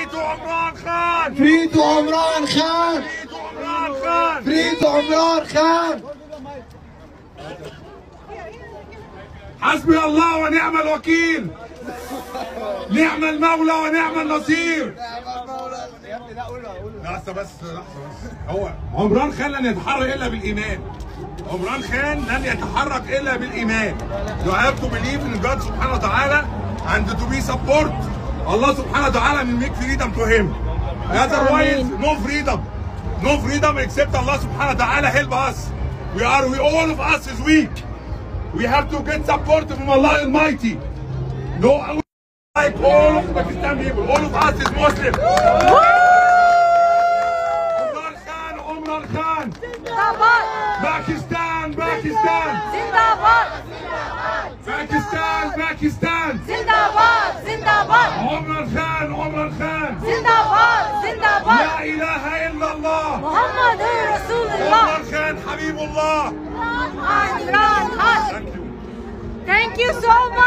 Free to Imran Khan! Free to Imran Khan! Free to Imran Khan! Free to Imran Khan! حسبي الله ونعم الوكيل. نعم المولى ونعم النصير. لحظة بس. هو عمران خان لن يتحرك إلا بالإيمان. عمران خان لن يتحرك إلا بالإيمان. You have to believe in God سبحانه وتعالى and to be support. الله سبحانه وتعالى will make freedom to him. Otherwise, no freedom. No freedom except Allah سبحانه وتعالى help us. We all of us is weak. We have to get support from Allah Almighty. No, like all of Pakistan people, all of us is Muslim. Imran Khan, Imran Khan. Pakistan, Pakistan. Zindabad. Pakistan, Pakistan. Zindabad. Zindabad. Imran Khan, Imran Khan. Zindabad. Zindabad. La ilaha illallah. Muhammadur Rasulullah. Imran Khan, Habibullah. Imran Khan. Thank you. Thank you so much.